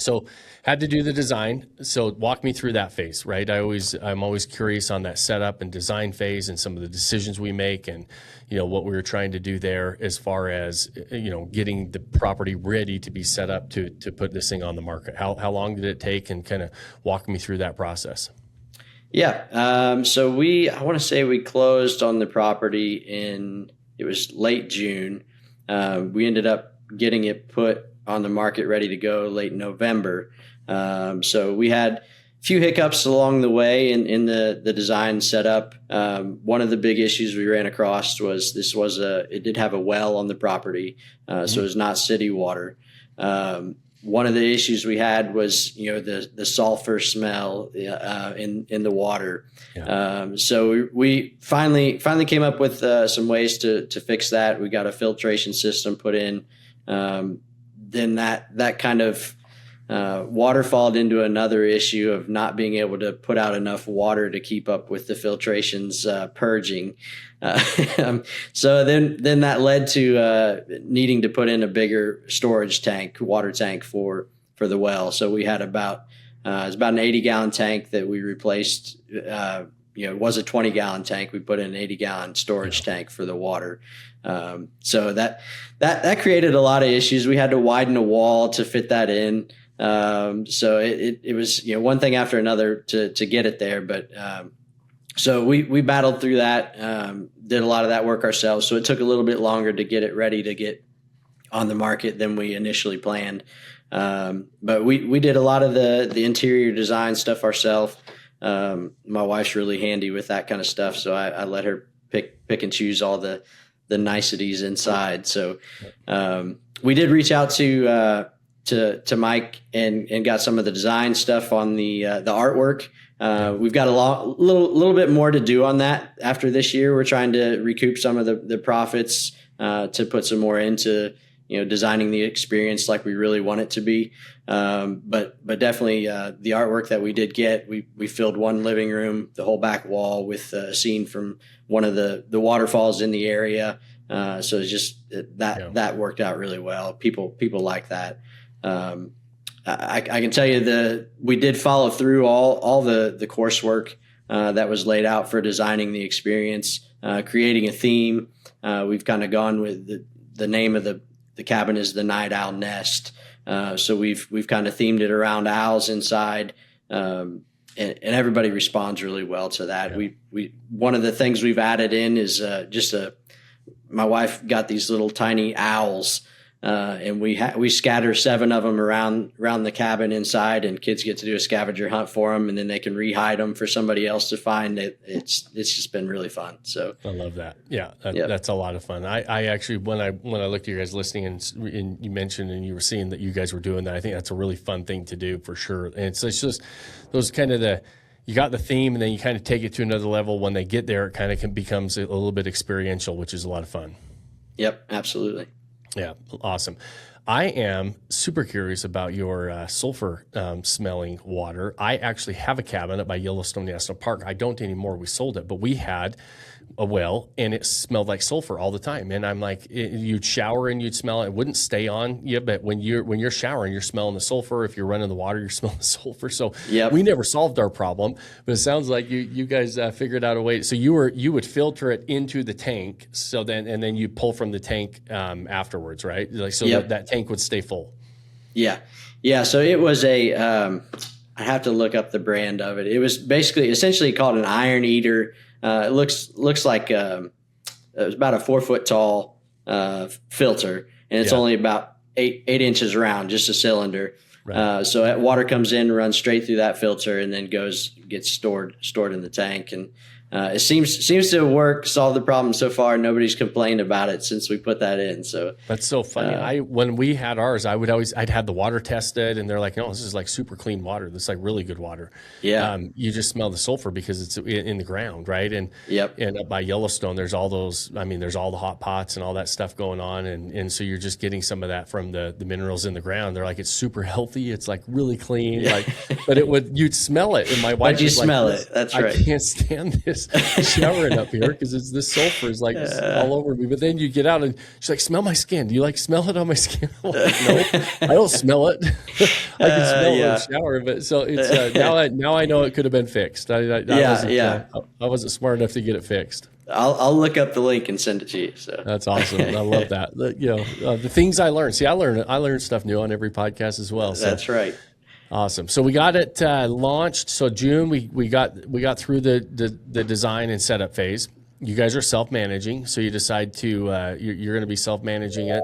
So had to do the design. So walk me through that phase, right? I'm always curious on that setup and design phase and some of the decisions we make and, what we were trying to do there as far as, getting the property ready to be set up to put this thing on the market. How long did it take, and kind of walk me through that process? Yeah. So I want to say we closed on the property it was late June. We ended up getting it put on the market ready to go late November. So we had a few hiccups along the way in the design setup. One of the big issues we ran across was it did have a well on the property. So it was not city water. One of the issues we had was, the sulfur smell in the water. Yeah. So we finally came up with some ways to fix that. We got a filtration system put in. Then that kind of waterfalled into another issue of not being able to put out enough water to keep up with the filtration's purging. So then that led to needing to put in a bigger storage tank, water tank for the well. So we had it was about an 80-gallon tank that we replaced. It was a 20-gallon tank. We put in an 80-gallon storage tank for the water. So that created a lot of issues. We had to widen a wall to fit that in. So it was, one thing after another to get it there. But so we battled through that, did a lot of that work ourselves. So it took a little bit longer to get it ready to get on the market than we initially planned. But we did a lot of the interior design stuff ourselves. My wife's really handy with that kind of stuff. So I let her pick and choose all the niceties inside. So we did reach out to Mike and got some of the design stuff on the artwork. We've got a little bit more to do on that after this year. We're trying to recoup some of the profits to put some more into designing the experience like we really want it to be. But definitely the artwork that we did get, we filled one living room, the whole back wall, with a scene from one of the waterfalls in the area. So it's just that worked out really well. People like that. I can tell you we did follow through all the coursework that was laid out for designing the experience, creating a theme. We've kind of gone with the name of the cabin is the Night Owl Nest. So we've kind of themed it around owls inside, and everybody responds really well to that. Yeah. We one of the things we've added in is my wife got these little tiny owls. And we scatter 7 of them around the cabin inside, and kids get to do a scavenger hunt for them, and then they can re-hide them for somebody else to find. It's just been really fun. So I love that. Yeah, that's a lot of fun. I actually, when I looked at you guys listening and you mentioned and you were seeing that you guys were doing that, I think that's a really fun thing to do for sure. And it's just those kind of you got the theme, and then you kind of take it to another level. When they get there, it kind of becomes a little bit experiential, which is a lot of fun. Yep, absolutely. Yeah, awesome. I am super curious about your sulfur smelling water. I actually have a cabin up by Yellowstone National Park. I don't anymore. We sold it, but we had a well, and it smelled like sulfur all the time. And I'm like, you'd shower and you'd smell it. It wouldn't stay on you, but when you're showering, you're smelling the sulfur. If you're running the water, you're smelling the sulfur. So we never solved our problem, but it sounds like you guys figured out a way. So you would filter it into the tank, and then you pull from the tank afterwards, right? That tank would stay full. Yeah. So it was I have to look up the brand of it. It was essentially called an iron eater. It looks like it was about a 4 foot tall filter, and it's only about 8 inches around, just a cylinder. Right. So that water comes in, runs straight through that filter, and then gets stored in the tank. And it seems to work, solve the problem so far. Nobody's complained about it since we put that in. So that's so funny. When we had ours, I'd had the water tested, and they're like, no, this is like super clean water. This is like really good water. Yeah. You just smell the sulfur because it's in the ground, right? And and up by Yellowstone, there's all those. I mean, there's all the hot pots and all that stuff going on, and so you're just getting some of that from the minerals in the ground. They're like, it's super healthy. It's like really clean. Like, but you'd smell it, and my wife. But you smell it. That's right. I can't stand this. nervous showering up here because it's this sulfur is like all over me. But then you get out and she's like, "Smell my skin. Do you like smell it on my skin?" I'm like, no, I don't smell it. I can smell it in the shower, but so it's now I know it could have been fixed. I wasn't smart enough to get it fixed. I'll look up the link and send it to you. So that's awesome. I love that. The things I learned. See, I learn stuff new on every podcast as well. So. That's right. Awesome. So we got it launched. So June we got through the design and setup phase. You guys are self-managing, so you decide to you're going to be self-managing it.